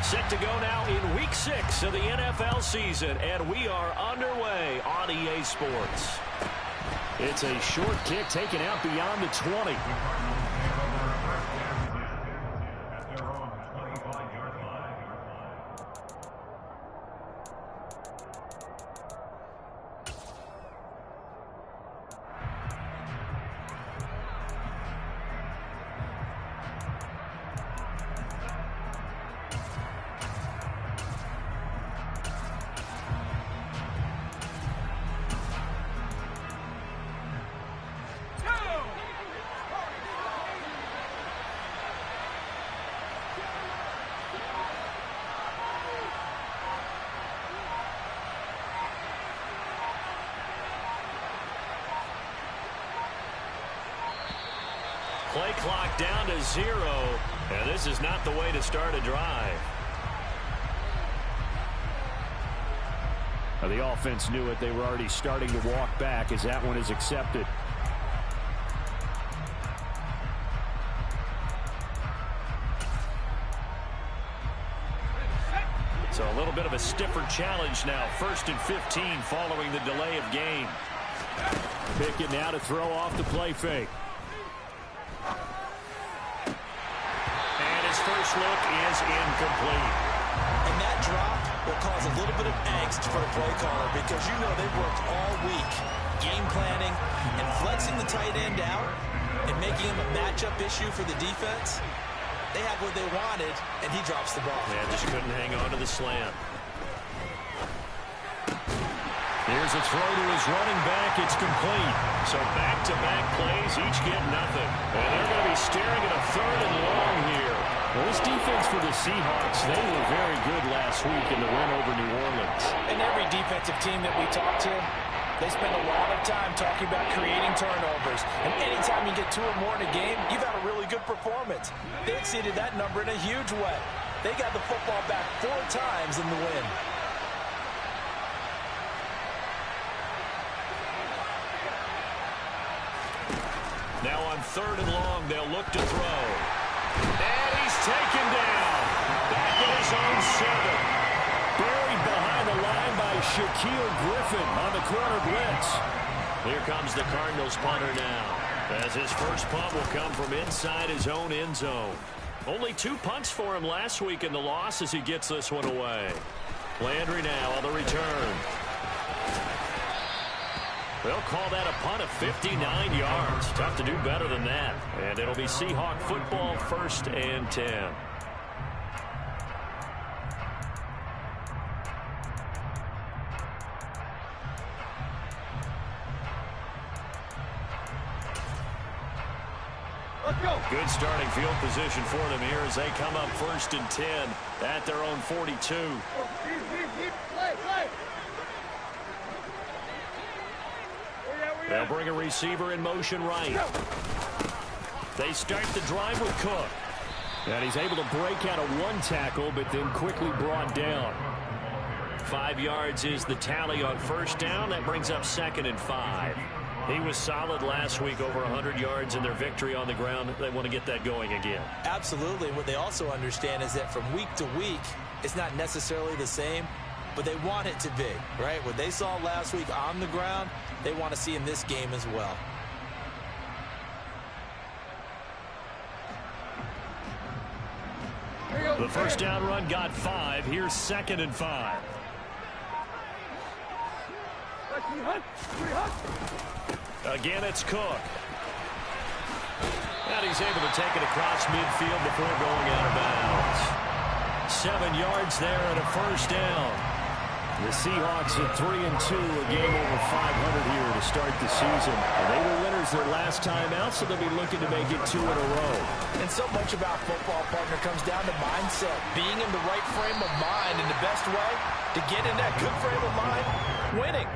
Set to go now in Week 6 of the NFL season, and we are underway on EA Sports. It's a short kick taken out beyond the 20. Play clock down to 0, and this is not the way to start a drive. The offense knew it. They were already starting to walk back as that one is accepted. So a little bit of a stiffer challenge now. 1st and 15 following the delay of game. Pickett now to throw off the play fake. First look is incomplete. And that drop will cause a little bit of angst for the play caller because you know they've worked all week game planning and flexing the tight end out and making him a matchup issue for the defense. They have what they wanted, and he drops the ball. Yeah, just couldn't hang on to the slant. Here's a throw to his running back. It's complete. So back-to-back plays, each get nothing. And they're going to be staring at a 3rd and long here. Well, this defense for the Seahawks, they were very good last week in the win over New Orleans. And every defensive team that we talk to, they spend a lot of time talking about creating turnovers. And anytime you get 2 or more in a game, you've had a really good performance. They exceeded that number in a huge way. They got the football back 4 times in the win. Now on 3rd and long, they'll look to throw. And he's taken down. Back at his own 7. Buried behind the line by Shaquille Griffin on the corner blitz. Here comes the Cardinals punter now, as his first punt will come from inside his own end zone. Only 2 punts for him last week in the loss as he gets this one away. Landry now on the return. They'll call that a punt of 59 yards. Tough to do better than that. And it'll be Seahawk football, 1st and 10. Let's go. Good starting field position for them here as they come up 1st and 10 at their own 42. Play. They'll bring a receiver in motion right. They start the drive with Cook. And he's able to break out of 1 tackle, but then quickly brought down. 5 yards is the tally on 1st down. That brings up 2nd and 5. He was solid last week, over 100 yards in their victory on the ground. They want to get that going again. Absolutely. And what they also understand is that from week to week, it's not necessarily the same, but they want it to be, right? What they saw last week on the ground, they want to see in this game as well. The 1st down run got 5. Here's 2nd and 5. Again, it's Cook. And he's able to take it across midfield before going out of bounds. 7 yards there and a 1st down. The Seahawks at 3-2, a game over 500 here to start the season. And they were winners their last time out, so they'll be looking to make it 2 in a row. And so much about football, partner, comes down to mindset. Being in the right frame of mind, and the best way to get in that good frame of mind, winning.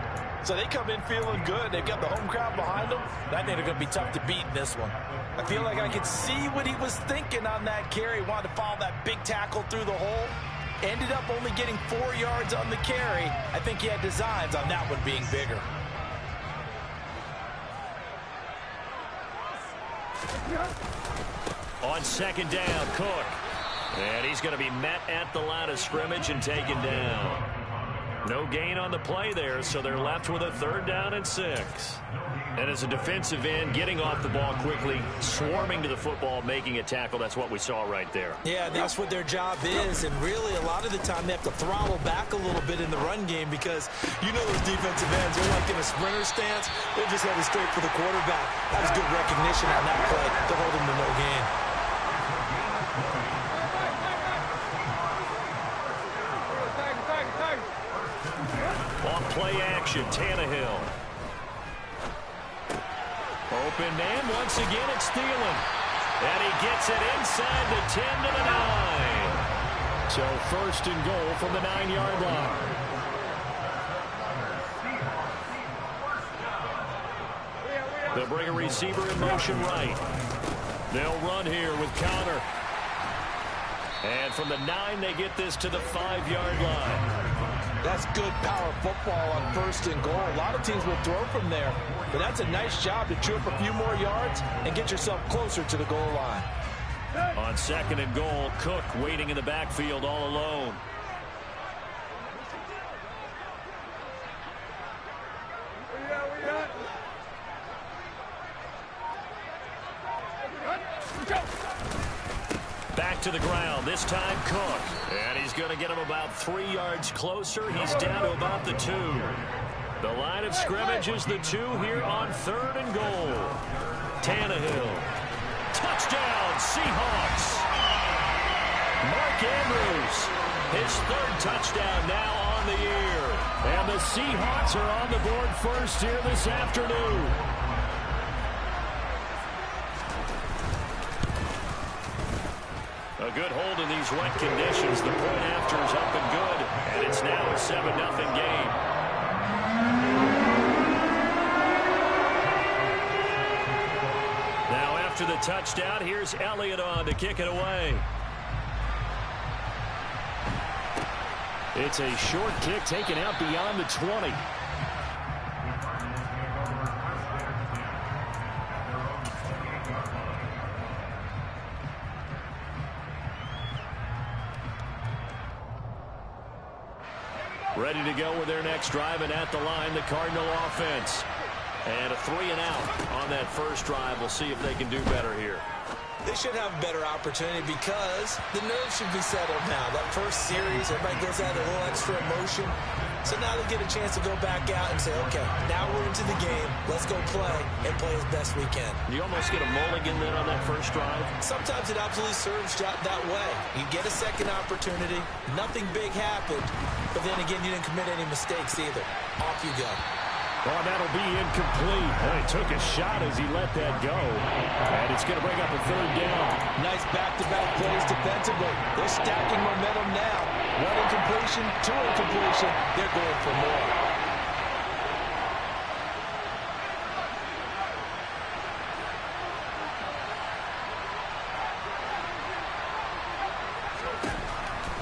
So they come in feeling good. They've got the home crowd behind them. I think they're going to be tough to beat in this one. I feel like I could see what he was thinking on that carry. Wanted to follow that big tackle through the hole. Ended up only getting 4 yards on the carry. I think he had designs on that one being bigger. On 2nd down, Cook. And he's going to be met at the line of scrimmage and taken down. No gain on the play there, so they're left with a 3rd down and 6. And as a defensive end, getting off the ball quickly, swarming to the football, making a tackle, that's what we saw right there. Yeah, that's what their job is, and really a lot of the time they have to throttle back a little bit in the run game because you know those defensive ends, they're like in a sprinter stance. They're just headed straight for the quarterback. That was good recognition on that play to hold him to no gain. On play action, Tannehill. Open man, once again it's Thielen. And he gets it inside the 10 to the 9. So 1st and goal from the 9-yard line. They'll bring a receiver in motion right. They'll run here with Connor. And from the 9, they get this to the 5-yard line. That's good power football on 1st and goal. A lot of teams will throw from there, but that's a nice job to chew up a few more yards and get yourself closer to the goal line. On 2nd and goal, Cook waiting in the backfield all alone. Back to the ground, this time Cook. And he's going to get him about 3 yards closer. He's down to about the 2. The line of scrimmage is the 2 here on 3rd and goal. Tannehill. Touchdown, Seahawks. Mark Andrews, his 3rd touchdown now on the year. And the Seahawks are on the board first here this afternoon. A good hold in these wet conditions. The point after is up and good, and it's now a 7-0 game. Now after the touchdown, here's Elliott on to kick it away. It's a short kick taken out beyond the 20. Ready to go with their next drive, and at the line, the Cardinal offense. And a 3-and-out on that first drive. We'll see if they can do better here. They should have a better opportunity because the nerves should be settled now. That first series, everybody goes out a little extra emotion. So now they get a chance to go back out and say, okay, now we're into the game. Let's go play and play as best we can. You almost get a mulligan then on that first drive? Sometimes it absolutely serves that way. You get a second opportunity. Nothing big happened. But then again, you didn't commit any mistakes either. Off you go. Oh, that'll be incomplete. And he took a shot as he let that go. And it's going to bring up a 3rd down. Nice back-to-back plays defensively. They're stacking momentum now. 1 incompletion, 2 incompletion. They're going for more.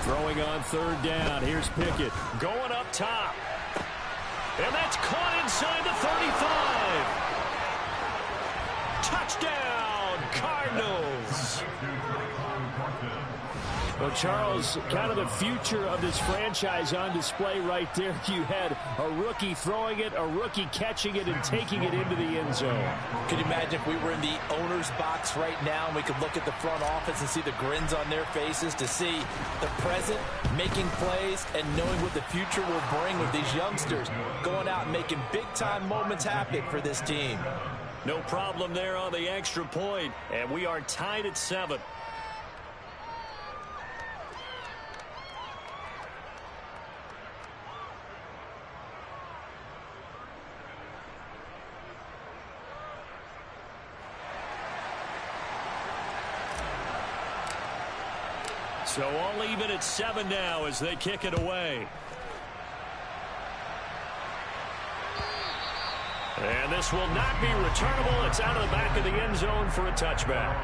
Throwing on 3rd down. Here's Pickett going up top. And that's caught inside the 35. Touchdown, Cardinals. Well, Charles, kind of the future of this franchise on display right there. You had a rookie throwing it, a rookie catching it, and taking it into the end zone. Could you imagine if we were in the owner's box right now and we could look at the front office and see the grins on their faces to see the present making plays and knowing what the future will bring with these youngsters going out and making big-time moments happen for this team. No problem there on the extra point, and we are tied at 7. So all even at 7 now as they kick it away. And this will not be returnable. It's out of the back of the end zone for a touchback.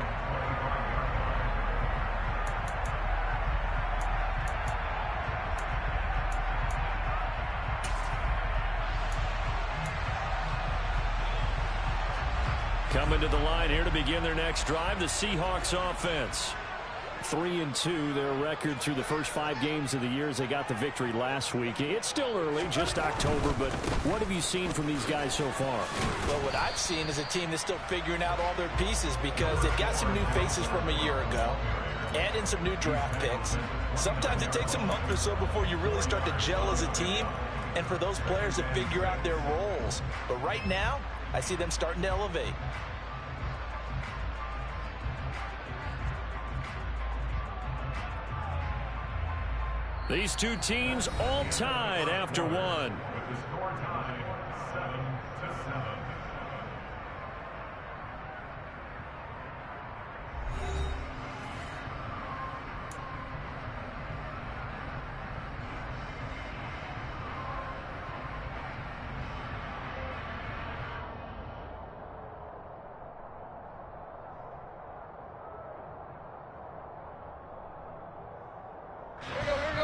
Coming to the line here to begin their next drive, the Seahawks offense. 3-2, their record through the first 5 games of the year as they got the victory last week. It's still early, just October, but what have you seen from these guys so far? Well, what I've seen is a team that's still figuring out all their pieces because they've got some new faces from a year ago. Add in some new draft picks. Sometimes it takes a month or so before you really start to gel as a team and for those players to figure out their roles. But right now, I see them starting to elevate. These two teams all tied after one. With the score tied 7-7.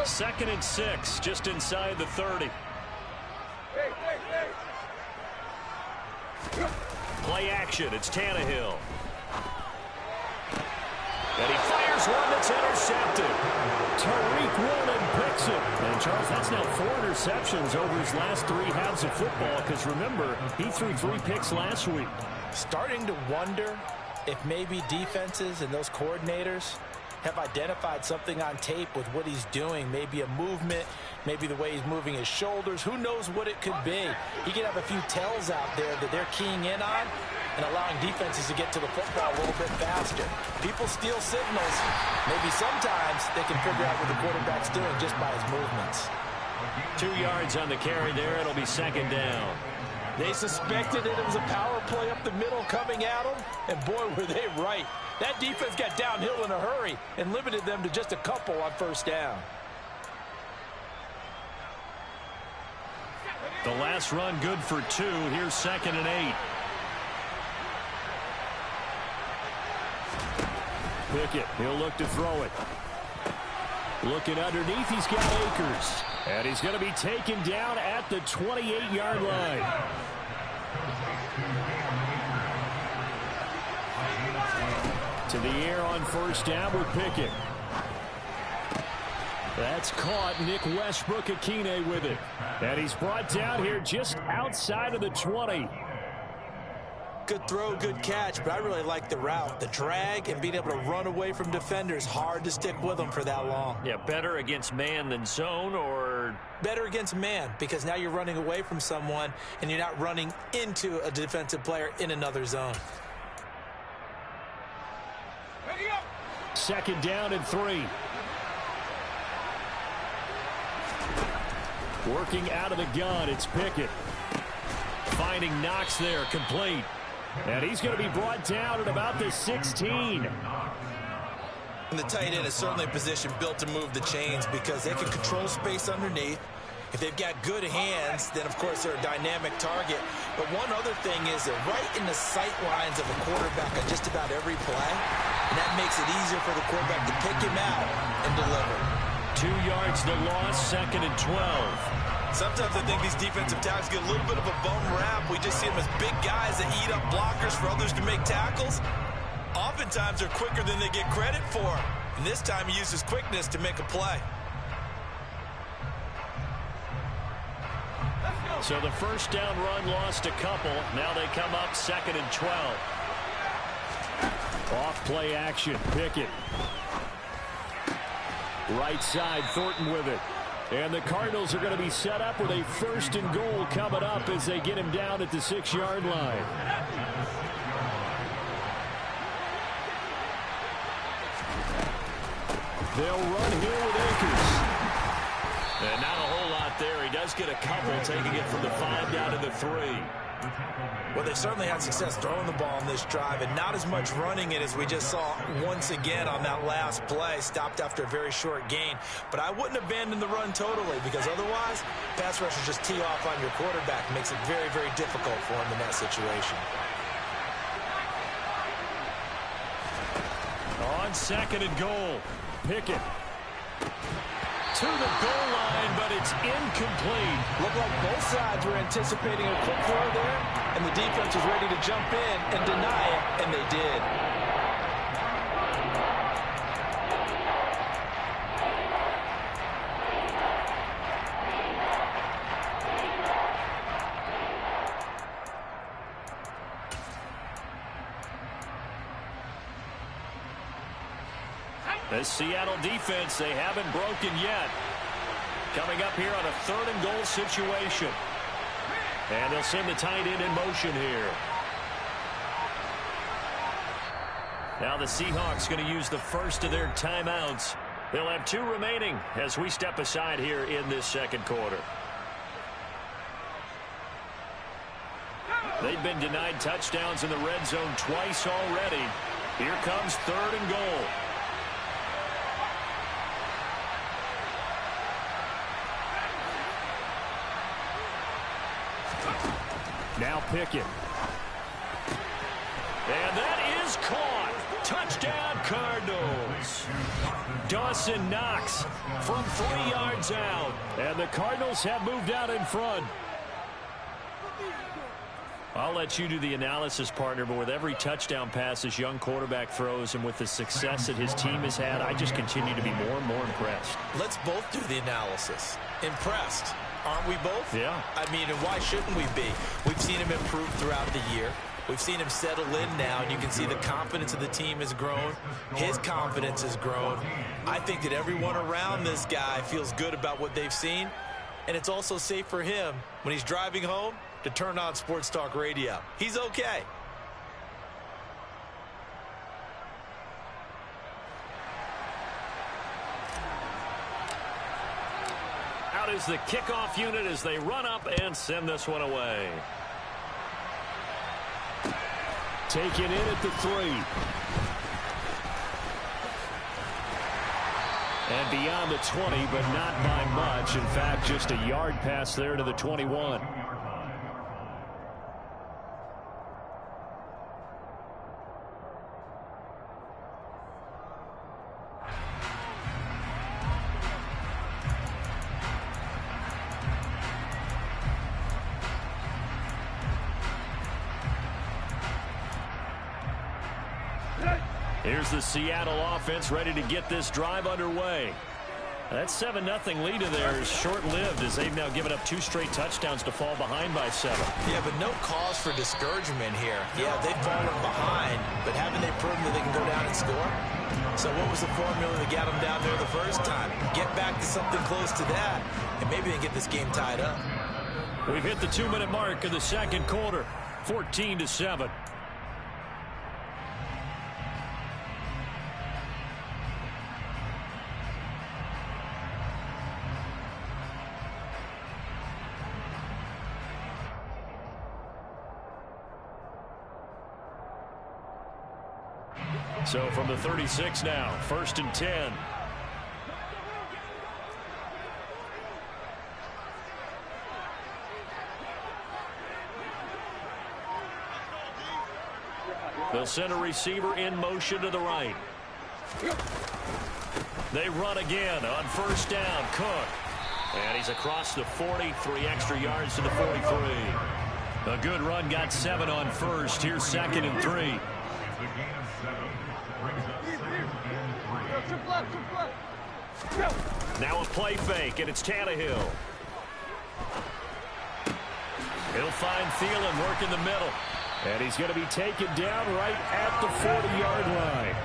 Second and 6, just inside the 30. Play action, it's Tannehill. And he fires one that's intercepted. Tariq Woolen picks it. And Charles, that's now 4 interceptions over his last 3 halves of football, because remember, he threw 3 picks last week. Starting to wonder if maybe defenses and those coordinators have identified something on tape with what he's doing. Maybe a movement, maybe the way he's moving his shoulders. Who knows what it could be? He could have a few tells out there that they're keying in on and allowing defenses to get to the football a little bit faster. People steal signals. Maybe sometimes they can figure out what the quarterback's doing just by his movements. 2 yards on the carry there. It'll be second down. They suspected it was a power play up the middle coming at them, and boy, were they right. That defense got downhill in a hurry and limited them to just a couple on first down. The last run good for 2. Here's second and 8. Pickett, he'll look to throw it. Looking underneath, he's got Akers. And he's going to be taken down at the 28-yard line. To the air on first down with Pickett. That's caught. Nick Westbrook-Akine with it. And he's brought down here just outside of the 20. Good throw, good catch, but I really like the route. The drag and being able to run away from defenders, hard to stick with them for that long. Yeah, better against man than zone, or? Better against man, because now you're running away from someone and you're not running into a defensive player in another zone. Second down and 3. Working out of the gun, it's Pickett. Finding Knox there, complete. And he's going to be brought down at about the 16. And the tight end is certainly a position built to move the chains because they can control space underneath. If they've got good hands, then, of course, they're a dynamic target. But one other thing is they're right in the sight lines of a quarterback on just about every play. And that makes it easier for the quarterback to pick him out and deliver. 2 yards the loss, second and 12. Sometimes I think these defensive tackles get a little bit of a bum rap. We just see them as big guys that eat up blockers for others to make tackles. Oftentimes they're quicker than they get credit for. And this time he uses quickness to make a play. So the first down run lost a couple. Now they come up second and 12. Off play action, Pickett. Right side, Thornton with it. And the Cardinals are going to be set up with a first and goal coming up as they get him down at the 6-yard line. They'll run here with Akers. And not a whole lot there. He does get a couple, taking it from the 5 down to the 3. Well, they certainly had success throwing the ball in this drive, and not as much running it as we just saw once again on that last play. Stopped after a very short gain. But I wouldn't abandon the run totally, because otherwise, pass rushers just tee off on your quarterback. Makes it very, very difficult for him in that situation. On second and goal, Pickett. To the goal line, but it's incomplete. Looked like both sides were anticipating a quick throw there, and the defense was ready to jump in and deny it, and they did. The Seattle defense, they haven't broken yet. Coming up here on a 3rd and goal situation. And they'll send the tight end in motion here. Now the Seahawks going to use the first of their timeouts. They'll have 2 remaining as we step aside here in this second quarter. They've been denied touchdowns in the red zone twice already. Here comes 3rd and goal. Now Pickett. And that is caught. Touchdown Cardinals. Dawson Knox from 3 yards out. And the Cardinals have moved out in front. I'll let you do the analysis, partner, but with every touchdown pass this young quarterback throws and with the success that his team has had, I just continue to be more and more impressed. Let's both do the analysis. Impressed. Aren't we both? Yeah. I mean, and why shouldn't we be? We've seen him improve throughout the year. We've seen him settle in now, and you can see the confidence of the team has grown. His confidence has grown. I think that everyone around this guy feels good about what they've seen, and it's also safe for him when he's driving home to turn on Sports Talk Radio. He's okay. Out is the kickoff unit as they run up and send this one away. Taken in at the 3. And beyond the 20, but not by much. In fact, just a yard pass there to the 21. Here's the Seattle offense ready to get this drive underway. That 7-0 lead of theirs is short-lived as they've now given up 2 straight touchdowns to fall behind by 7. Yeah, but no cause for discouragement here. Yeah, they've fallen behind, but haven't they proven that they can go down and score? So what was the formula that got them down there the first time? Get back to something close to that, and maybe they get this game tied up. We've hit the 2-minute mark of the second quarter, 14-7. So from the 36 now, 1st and 10. They'll send a receiver in motion to the right. They run again on 1st down. Cook. And he's across the 40, 3 extra yards to the 43. A good run, got 7 on 1st. Here's 2nd and 3. Now a play fake, and it's Tannehill. He'll find Thielen work in the middle. And he's going to be taken down right at the 40-yard line.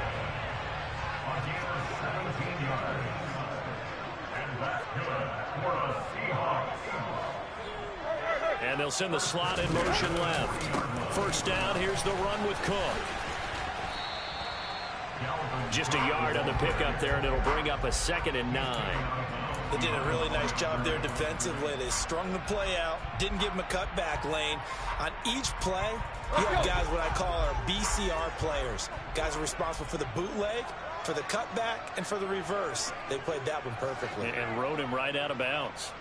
And they'll send the slot in motion left. 1st down, here's the run with Cook. Just a yard on the pickup there, and it'll bring up a 2nd and 9. They did a really nice job there defensively. They strung the play out, didn't give him a cutback lane. On each play, you have guys what I call our BCR players. Guys are responsible for the bootleg, for the cutback, and for the reverse. They played that one perfectly. And rode him right out of bounds.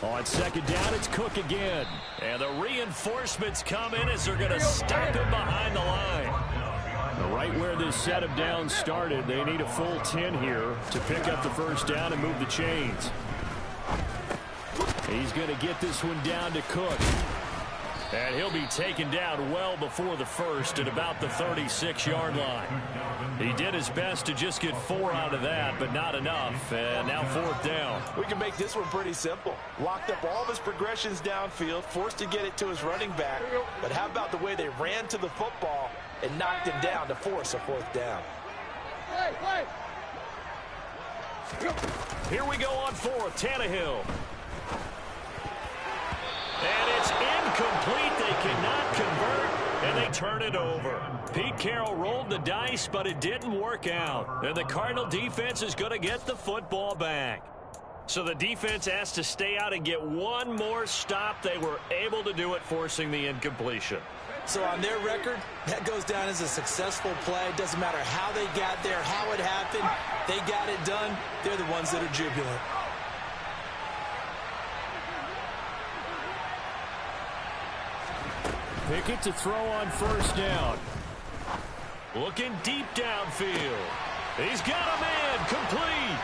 On 2nd down, it's Cook again. And the reinforcements come in as they're going to stop him behind the line. Right where this set of downs started, they need a full 10 here to pick up the 1st down and move the chains. He's going to get this one down to Cook. And he'll be taken down well before the 1st at about the 36-yard line. He did his best to just get 4 out of that, but not enough. And now 4th down. We can make this one pretty simple. Locked up all of his progressions downfield, forced to get it to his running back. But how about the way they ran to the football and knocked him down to force a 4th down? Here we go on 4th. Tannehill. And it's incomplete. They cannot convert, and they turn it over. Pete Carroll rolled the dice, but it didn't work out. And the Cardinal defense is going to get the football back. So the defense has to stay out and get one more stop. They were able to do it, forcing the incompletion. So on their record, that goes down as a successful play. It doesn't matter how they got there, how it happened. They got it done. They're the ones that are jubilant. Pickett to throw on 1st down. Looking deep downfield. He's got a man. Complete.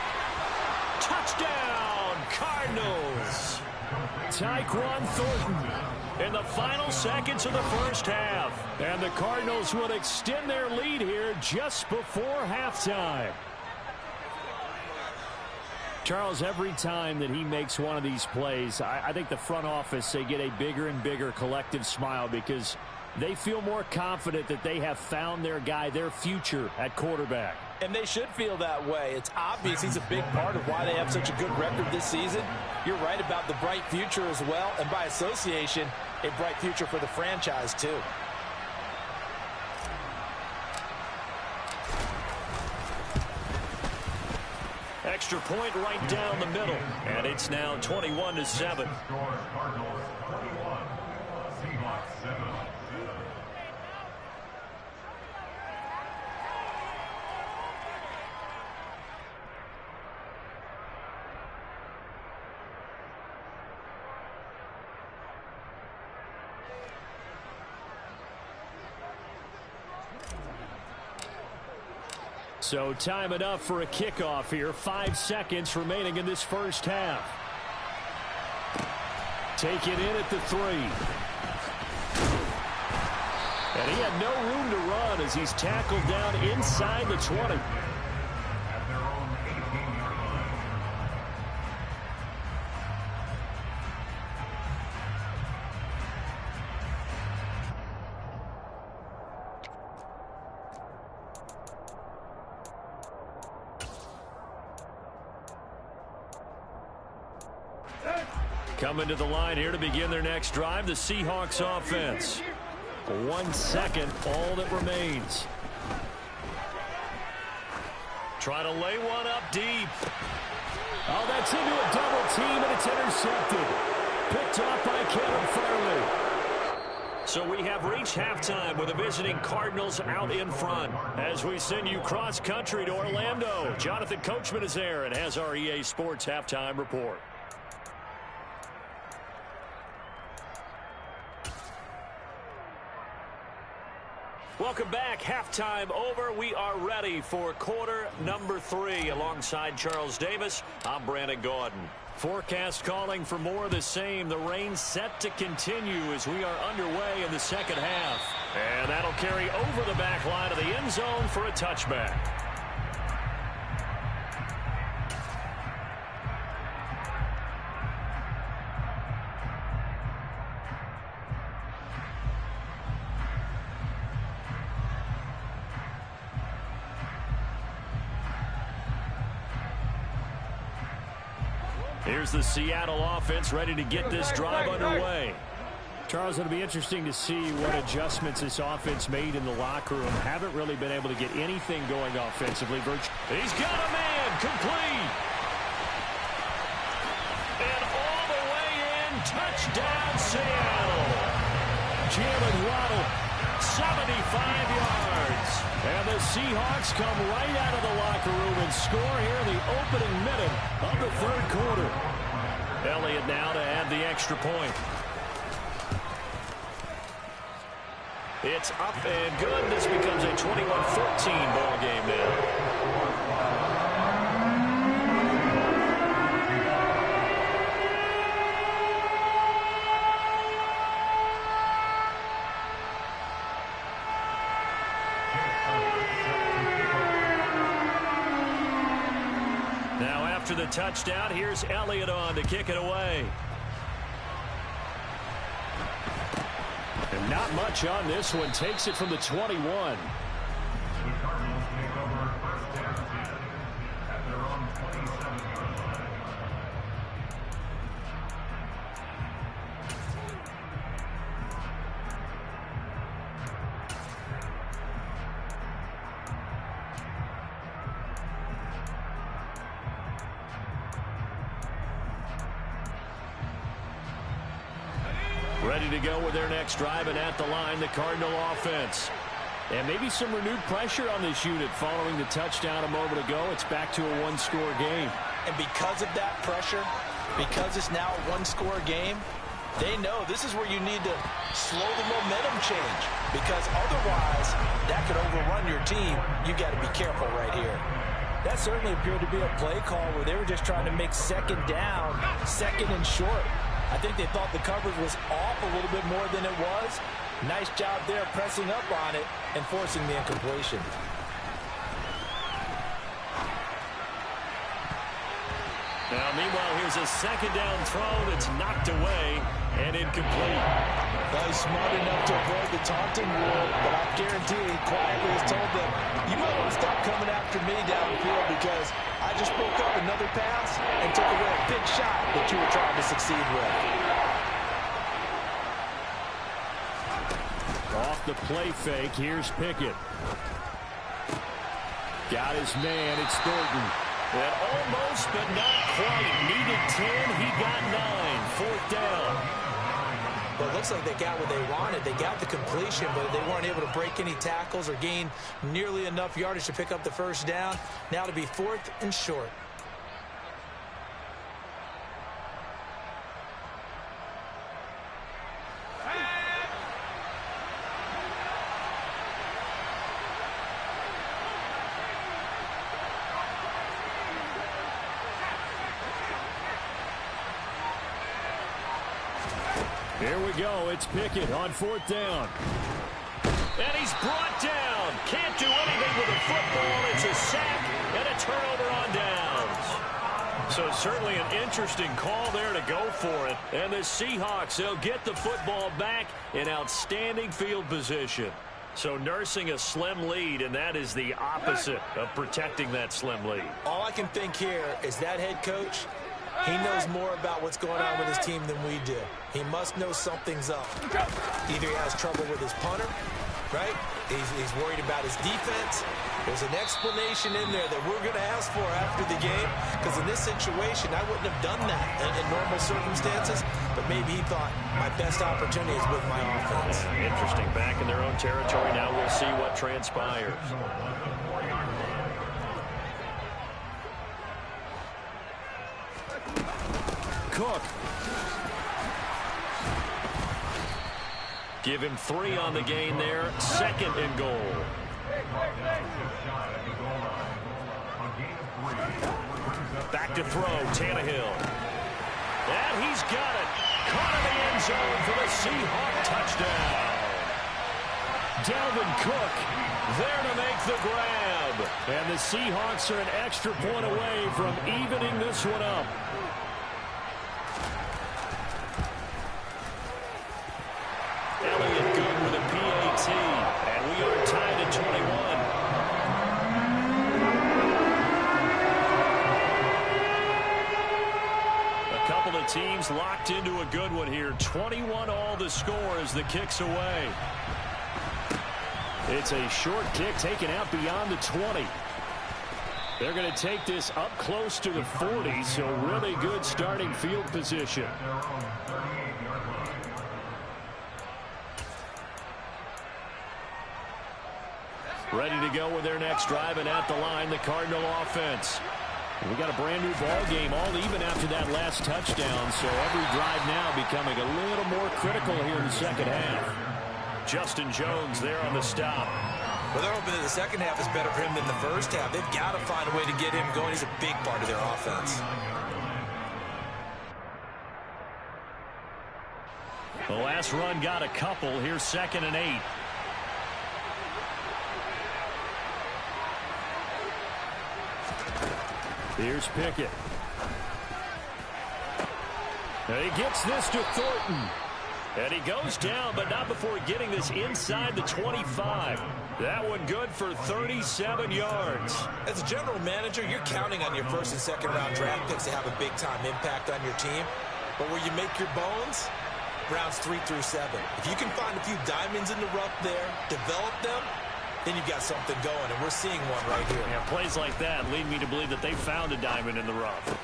Touchdown, Cardinals. Tyquan Thornton in the final seconds of the 1st half. And the Cardinals will extend their lead here just before halftime. Charles, every time that he makes one of these plays, I think the front office, they get a bigger and bigger collective smile because they feel more confident that they have found their guy, their future at quarterback. And they should feel that way. It's obvious he's a big part of why they have such a good record this season. You're right about the bright future as well, and by association, a bright future for the franchise too. Extra point right down the middle, and it's now 21-7. Score Cardinals 21, Seahawks 7. So time enough for a kickoff here. 5 seconds remaining in this 1st half. Take it in at the 3. And he had no room to run as he's tackled down inside the 20. At their own 18-yard line. Coming to the line here to begin their next drive, the Seahawks offense. 1 second, all that remains. Try to lay one up deep. Oh, that's into a double team, and it's intercepted. Picked off by Kevin Farley. So we have reached halftime with the visiting Cardinals out in front. As we send you cross-country to Orlando, Jonathan Coachman is there and has our EA Sports halftime report. Welcome back. Halftime over. We are ready for quarter number 3. Alongside Charles Davis, I'm Brandon Gaudin. Forecast calling for more of the same. The rain set to continue as we are underway in the 2nd half. And that'll carry over the back line of the end zone for a touchback. Here's the Seattle offense ready to get this drive underway. Charles, it'll be interesting to see what adjustments this offense made in the locker room. Haven't really been able to get anything going offensively. He's got a man, complete. And all the way in, touchdown Seattle. Jalen Waddle, 75 yards. And the Seahawks come right out of the locker room and score here in the opening minute of the 3rd quarter. Elliott now to add the extra point. It's up and good. This becomes a 21-14 ball game now. a touchdown. Here's Elliott on to kick it away. And not much on this one. Takes it from the 21. The Cardinals take over first down 10 at their own 27-yard line. Ready to go with their next drive, and at the line, the Cardinal offense. And maybe some renewed pressure on this unit following the touchdown a moment ago. It's back to a one-score game. And because of that pressure, because it's now a one-score game, they know this is where you need to slow the momentum change, because otherwise that could overrun your team. You got to be careful right here. That certainly appeared to be a play call where they were just trying to make second down, second and short. I think they thought the coverage was off a little bit more than it was. Nice job there pressing up on it and forcing the incompletion. Now, meanwhile, here's a second down throw that's knocked away and incomplete. Well, he's smart enough to avoid the taunting rule, but I guarantee he quietly has told them, you might want to stop coming after me downfield because I just broke up another pass and took away a big shot that you were trying to succeed with. Off the play fake, here's Pickett. Got his man, it's Thornton. And almost, but not quite. Needed 10, he got 9. Fourth down. Well, it looks like they got what they wanted. They got the completion, but they weren't able to break any tackles or gain nearly enough yardage to pick up the first down. Now to be fourth and short. Here we go. It's Pickett on fourth down. And he's brought down. Can't do anything with the football. It's a sack and a turnover on downs. So certainly an interesting call there to go for it. And the Seahawks, they'll get the football back in outstanding field position. So nursing a slim lead, and that is the opposite of protecting that slim lead. All I can think here is that head coach, he knows more about what's going on with his team than we do. He must know something's up. Either he has trouble with his punter, right? He's worried about his defense. There's an explanation in there that we're going to ask for after the game, because in this situation, I wouldn't have done that in normal circumstances, but maybe he thought my best opportunity is with my offense. Interesting. Back in their own territory. Now we'll see what transpires. Cook. Give him 3 on the gain there. Second and goal. Back to throw, Tannehill. And he's got it. Caught in the end zone for the Seahawk touchdown. Dalvin Cook there to make the grab. And the Seahawks are an extra point away from evening this one up. Elliott good with a PAT, and we are tied at 21. A couple of teams locked into a good one here. 21 all the score as the kick's away. It's a short kick taken out beyond the 20. They're going to take this up close to the 40, so really good starting field position. Ready to go with their next drive, and at the line, the Cardinal offense. We got a brand new ball game, all even after that last touchdown, so every drive now becoming a little more critical here in the second half. Justin Jones there on the stop. Well, they're hoping that the second half is better for him than the first half. They've got to find a way to get him going. He's a big part of their offense. The last run got a couple. Here's 2nd and 8. Here's Pickett. And he gets this to Thornton. And he goes down, but not before getting this inside the 25. That one good for 37 yards. As a general manager, you're counting on your first and second round draft picks to have a big-time impact on your team. But where you make your bones, rounds 3 through 7. If you can find a few diamonds in the rough there, develop them, then you've got something going, and we're seeing one right here. Yeah, plays like that lead me to believe that they found a diamond in the rough.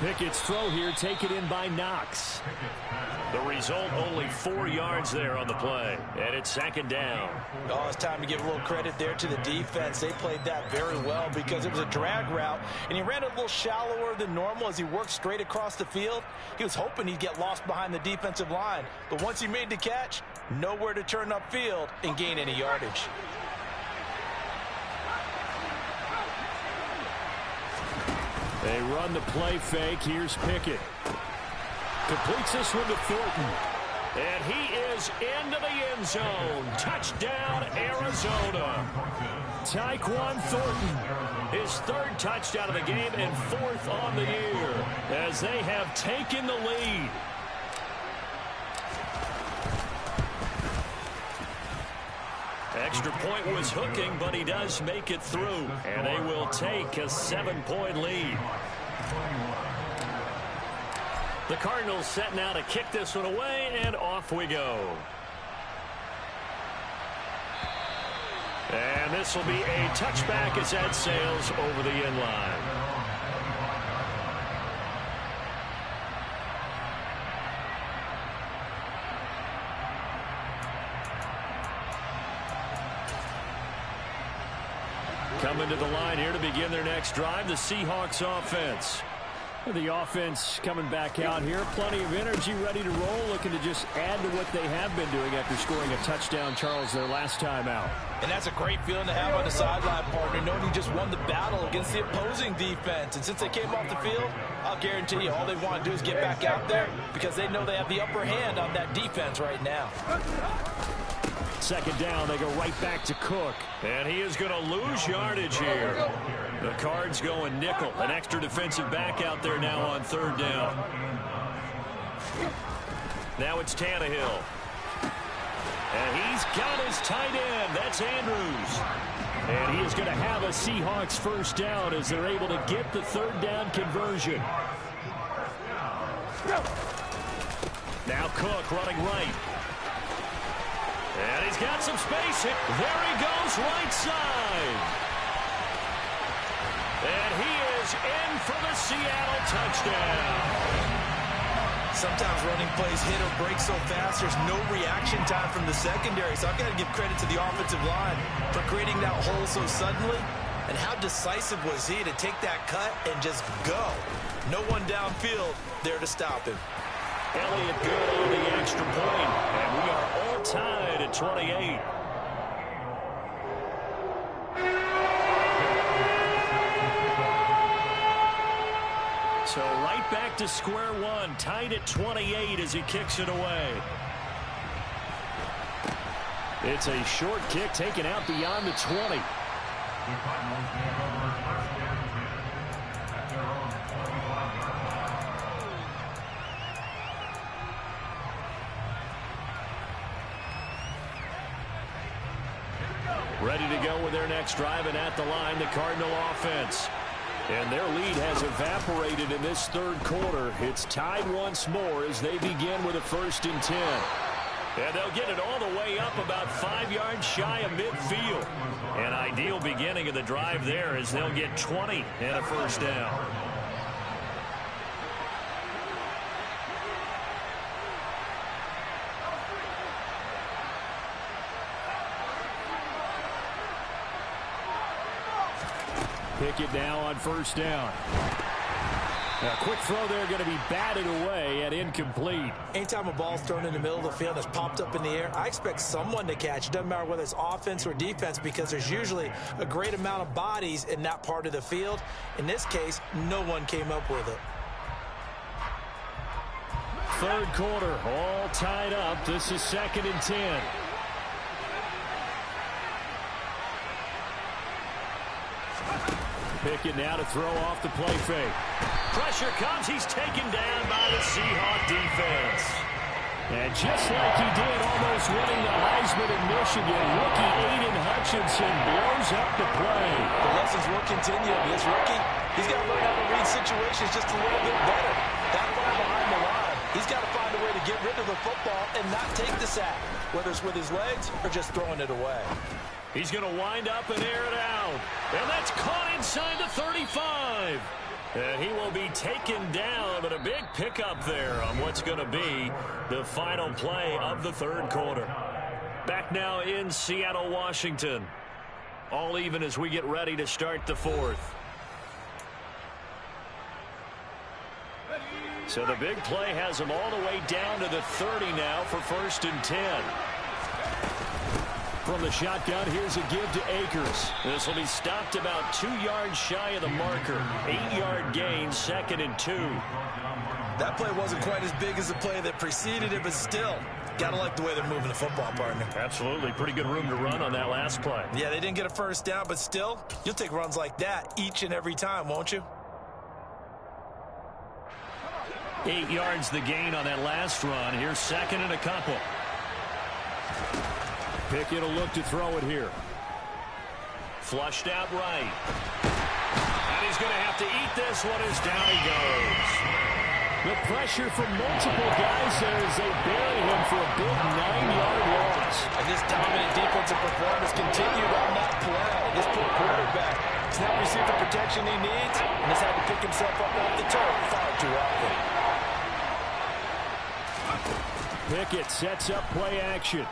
Pickett's throw here taken in by Knox. The result, only 4 yards there on the play, and it's second down. Oh, it's time to give a little credit there to the defense. They played that very well because it was a drag route, and he ran it a little shallower than normal as he worked straight across the field. He was hoping he'd get lost behind the defensive line, but once he made the catch, nowhere to turn upfield and gain any yardage. They run the play fake. Here's Pickett. Completes this one to Thornton. And he is into the end zone. Touchdown, Arizona. Tyquan Thornton, his third touchdown of the game and fourth on the year as they have taken the lead. Extra point was hooking, but he does make it through. And they will take a 7-point lead. The Cardinals set now to kick this one away, and off we go. And this will be a touchback as that sails over the end line. Coming to the line here to begin their next drive, the Seahawks offense. The offense coming back out here. Plenty of energy, ready to roll, looking to just add to what they have been doing after scoring a touchdown, Charles, their last time out. And that's a great feeling to have on the sideline, partner, knowing you just won the battle against the opposing defense. And since they came off the field, I'll guarantee you all they want to do is get back out there because they know they have the upper hand on that defense right now. Second down, they go right back to Cook. And he is going to lose yardage here. The Cards going nickel. An extra defensive back out there now on third down. Now it's Tannehill. And he's got his tight end. That's Andrews. And he is going to have a Seahawks first down as they're able to get the third down conversion. Now Cook running right. And he's got some space. There he goes right side. And he is in for the Seattle touchdown. Sometimes running plays hit or break so fast, there's no reaction time from the secondary. So I've got to give credit to the offensive line for creating that hole so suddenly. And how decisive was he to take that cut and just go? No one downfield there to stop him. Elliott good on the extra point. And we are all tied at 28. So right back to square one, tied at 28 as he kicks it away. It's a short kick taken out beyond the 20. The Cardinals take over first and 10 at their own 25-yard line. Ready to go with their next drive, and at the line, the Cardinal offense. And their lead has evaporated in this third quarter. It's tied once more as they begin with a 1st and 10. And they'll get it all the way up about 5 yards shy of midfield. An ideal beginning of the drive there as they'll get 20 and a first down. Pickett now on first down. A quick throw there going to be batted away and incomplete. Anytime a ball's thrown in the middle of the field that's popped up in the air, I expect someone to catch. It doesn't matter whether it's offense or defense because there's usually a great amount of bodies in that part of the field. In this case, no one came up with it. Third quarter, all tied up. This is 2nd and 10. Pickett now to throw off the play fake. Pressure comes. He's taken down by the Seahawk defense. And just like he did almost winning the Heisman in Michigan, rookie Aiden Hutchinson blows up the play. The lessons will continue. This rookie, he's got to learn how to read situations just a little bit better. That far behind the line, he's got to find a way to get rid of the football and not take the sack, whether it's with his legs or just throwing it away. He's going to wind up and air it out. And that's caught inside the 35. And he will be taken down, but a big pickup there on what's going to be the final play of the third quarter. Back now in Seattle, Washington. All even as we get ready to start the fourth. So the big play has him all the way down to the 30 now for 1st and 10. From the shotgun, here's a give to Akers. This will be stopped about 2 yards shy of the marker. 8-yard gain, 2nd and 2. That play wasn't quite as big as the play that preceded it, but still, got to like the way they're moving the football, partner. Absolutely. Pretty good room to run on that last play. Yeah, they didn't get a first down, but still, you'll take runs like that each and every time, won't you? 8 yards the gain on that last run. Here's 2nd and a couple. Pickett will look to throw it here. Flushed out right. And he's going to have to eat this one as down he goes. The pressure from multiple guys there as they bury him for a big 9-yard loss. And this dominant defensive performance continued on that play. This poor quarterback has not received the protection he needs and has had to pick himself up off the turf far too often. Pickett sets up play action.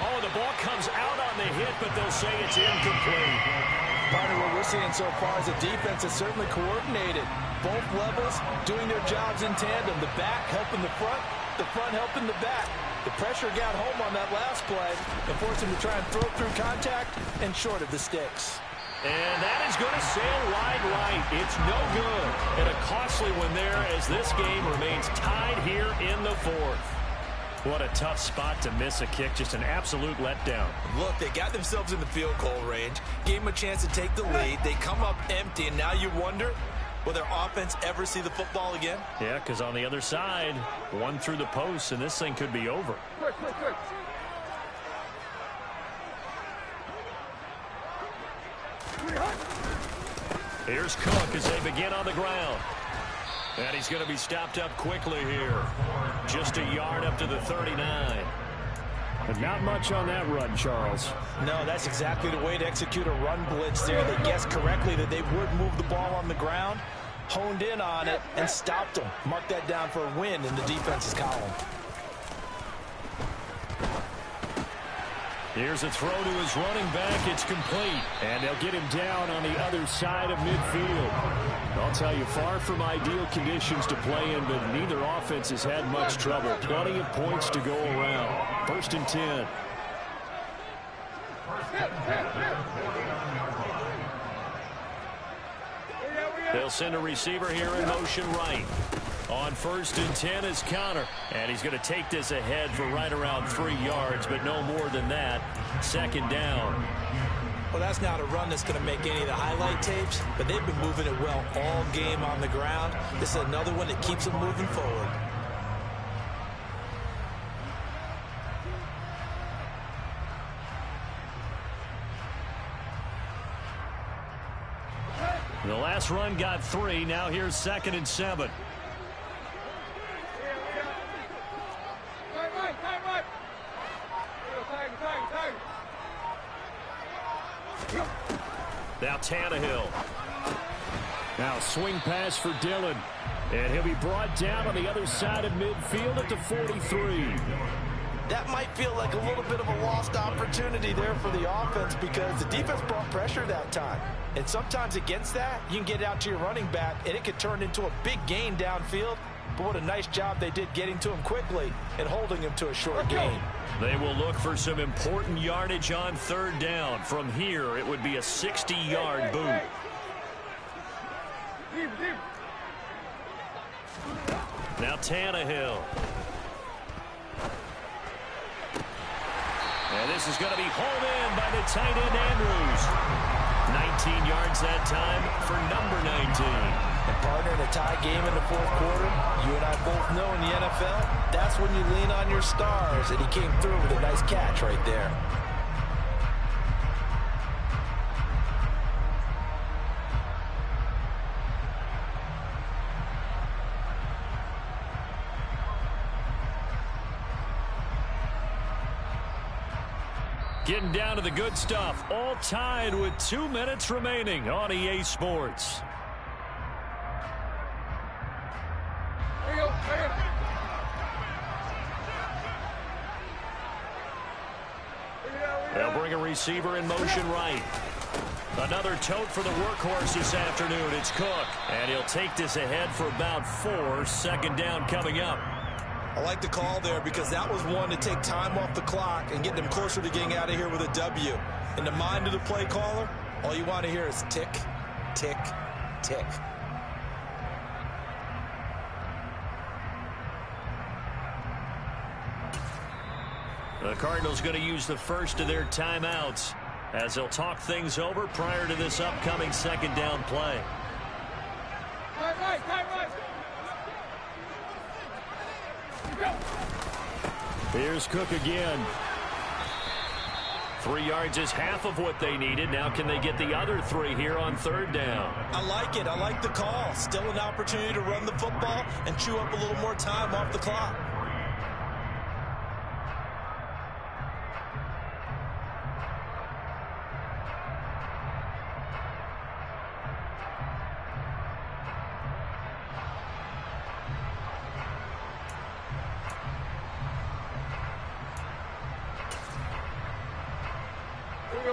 Oh, the ball comes out on the hit, but they'll say it's incomplete. Partner, what we're seeing so far is a defense that's certainly coordinated. Both levels doing their jobs in tandem. The back helping the front helping the back. The pressure got home on that last play and forced him to try and throw through contact and short of the sticks. And that is going to sail wide right. It's no good. And a costly one there as this game remains tied here in the fourth. What a tough spot to miss a kick. Just an absolute letdown. Look, they got themselves in the field goal range. Gave them a chance to take the lead. They come up empty, and now you wonder, will their offense ever see the football again? Yeah, because on the other side, one through the post, and this thing could be over. Here's Cook as they begin on the ground. And he's going to be stopped up quickly here. Just a yard up to the 39. But not much on that run, Charles. No, that's exactly the way to execute a run blitz there. They guessed correctly that they would move the ball on the ground, honed in on it, and stopped them. Mark that down for a win in the defense's column. Here's a throw to his running back. It's complete. And they'll get him down on the other side of midfield. I'll tell you, far from ideal conditions to play in, but neither offense has had much trouble. Plenty of points to go around. 1st and 10. They'll send a receiver here in motion right. On 1st and 10 is Connor. And he's going to take this ahead for right around 3 yards, but no more than that. 2nd down. Well, that's not a run that's going to make any of the highlight tapes, but they've been moving it well all game on the ground. This is another one that keeps them moving forward. The last run got 3. Now here's 2nd and 7. Now Tannehill. Now swing pass for Dillon. And he'll be brought down on the other side of midfield at the 43. That might feel like a little bit of a lost opportunity there for the offense because the defense brought pressure that time. And sometimes against that, you can get out to your running back, and it could turn into a big gain downfield. But what a nice job they did getting to him quickly and holding him to a short gain. They will look for some important yardage on 3rd down. From here, it would be a 60-yard boot. Now Tannehill. And this is going to be hauled in by the tight end Andrews. 19 yards that time for number 19. And partner, in a tie game in the fourth quarter, you and I both know in the NFL, that's when you lean on your stars, and he came through with a nice catch right there. Getting down to the good stuff, all tied with 2 minutes remaining on EA Sports. They'll bring a receiver in motion right. Another tote for the workhorse this afternoon. It's Cook, and he'll take this ahead for about 4. Second down coming up. I like the call there because that was one to take time off the clock and get them closer to getting out of here with a W. In the mind of the play caller, all you want to hear is tick, tick, tick. The Cardinals going to use the first of their timeouts as they'll talk things over prior to this upcoming second down play. Here's Cook again. 3 yards is half of what they needed. Now can they get the other 3 here on third down? I like it. I like the call. Still an opportunity to run the football and chew up a little more time off the clock.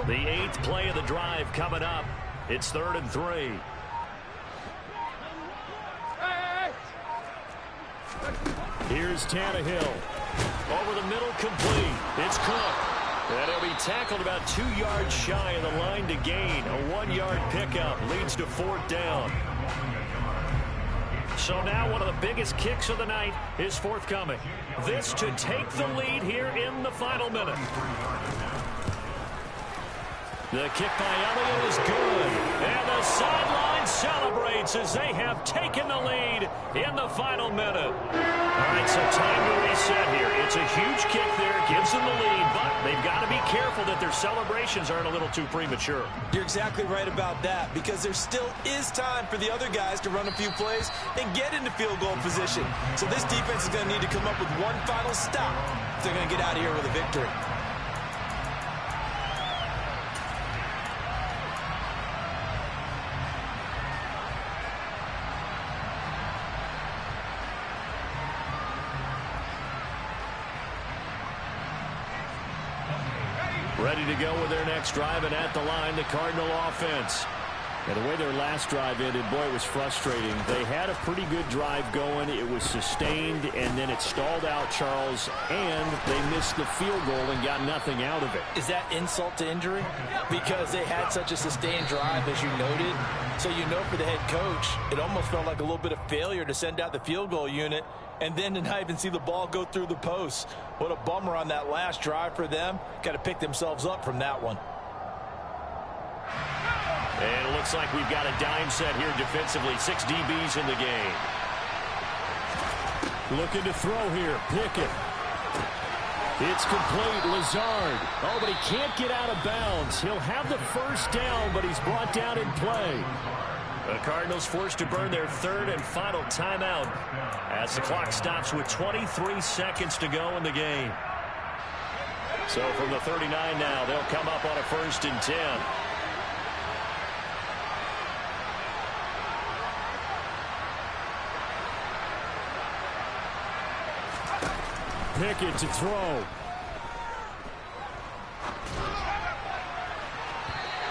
The 8th play of the drive coming up. It's 3rd and 3. Here's Tannehill. Over the middle, complete. It's Cook. And he'll be tackled about 2 yards shy of the line to gain. A 1-yard pickup leads to 4th down. So now one of the biggest kicks of the night is forthcoming. This to take the lead here in the final minute. The kick by Elliott is good. And the sideline celebrates as they have taken the lead in the final minute. All right, so time to reset here. It's a huge kick there. Gives them the lead, but they've got to be careful that their celebrations aren't a little too premature. You're exactly right about that because there still is time for the other guys to run a few plays and get into field goal position. So this defense is going to need to come up with one final stop if they're going to get out of here with a victory. Ready to go with their next drive, and at the line, the Cardinal offense. And the way their last drive ended, boy, it was frustrating. They had a pretty good drive going. It was sustained, and then it stalled out, Charles, and they missed the field goal and got nothing out of it. Is that insult to injury? Because they had such a sustained drive, as you noted. So you know for the head coach, it almost felt like a little bit of failure to send out the field goal unit and then to not even see the ball go through the post. What a bummer on that last drive for them. Got to pick themselves up from that one. And it looks like we've got a dime set here defensively. 6 DBs in the game. Looking to throw here. Pickett. It's complete. Lazard. Oh, but he can't get out of bounds. He'll have the first down, but he's brought down in play. The Cardinals forced to burn their 3rd and final timeout as the clock stops with 23 seconds to go in the game. So from the 39 now, they'll come up on a 1st and 10. Pickett to throw.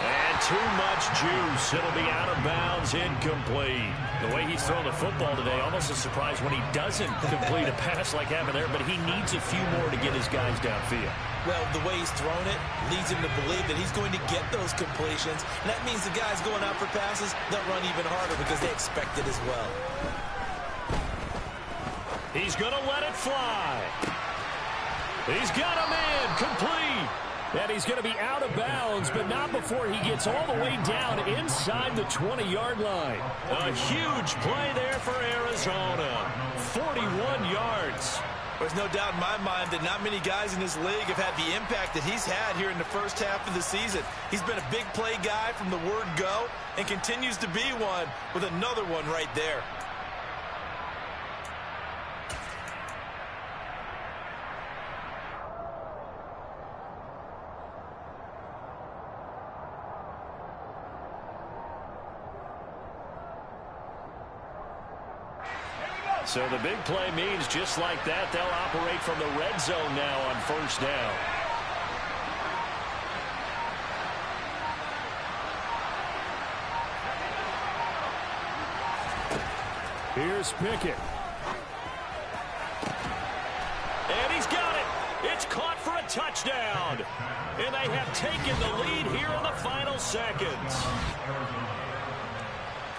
And too much juice. It'll be out of bounds, incomplete. The way he's thrown the football today, almost a surprise when he doesn't complete a pass like happened there, but he needs a few more to get his guys downfield. Well, the way he's thrown it leads him to believe that he's going to get those completions. And that means the guys going out for passes, they'll run even harder because they expect it as well. He's going to let it fly. He's got him in, complete. And he's going to be out of bounds, but not before he gets all the way down inside the 20-yard line. A huge play there for Arizona. 41 yards. There's no doubt in my mind that not many guys in this league have had the impact that he's had here in the first half of the season. He's been a big play guy from the word go and continues to be one with another one right there. So the big play means just like that, they'll operate from the red zone now on first down. Here's Pickett. And he's got it. It's caught for a touchdown. And they have taken the lead here in the final seconds.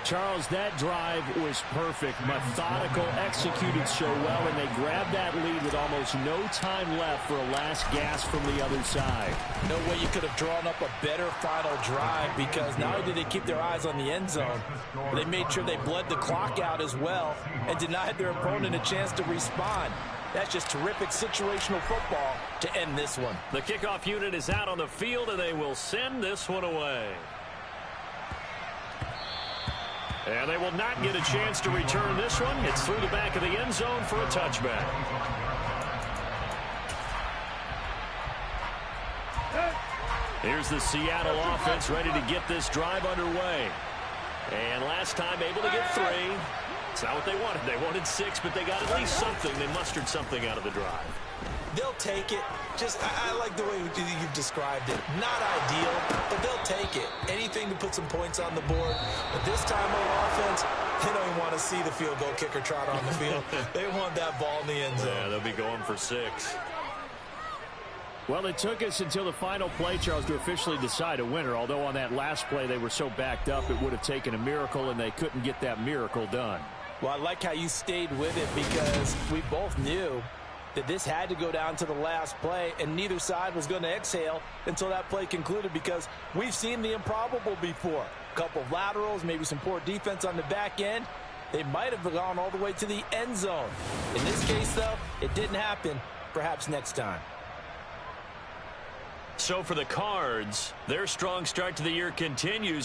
Charles, that drive was perfect, methodical, executed so well, and they grabbed that lead with almost no time left for a last gasp from the other side. No way you could have drawn up a better final drive, because not only did they keep their eyes on the end zone, but they made sure they bled the clock out as well and denied their opponent a chance to respond. That's just terrific situational football to end this one. The kickoff unit is out on the field, and they will send this one away. And they will not get a chance to return this one. It's through the back of the end zone for a touchback. Here's the Seattle offense ready to get this drive underway. And last time able to get 3. It's not what they wanted. They wanted 6, but they got at least something. They mustered something out of the drive. They'll take it. I like the way you've described it. Not ideal, but they'll take it. Anything to put some points on the board. But this time on offense, they don't even want to see the field goal kicker trot on the field. They want that ball in the end zone. Yeah, they'll be going for 6. Well, it took us until the final play, Charles, to officially decide a winner. Although on that last play they were so backed up, it would have taken a miracle, and they couldn't get that miracle done. Well, I like how you stayed with it, because we both knew that this had to go down to the last play, and neither side was going to exhale until that play concluded, because we've seen the improbable before. A couple of laterals, maybe some poor defense on the back end. They might have gone all the way to the end zone. In this case, though, it didn't happen. Perhaps next time. So for the Cards, their strong start to the year continues.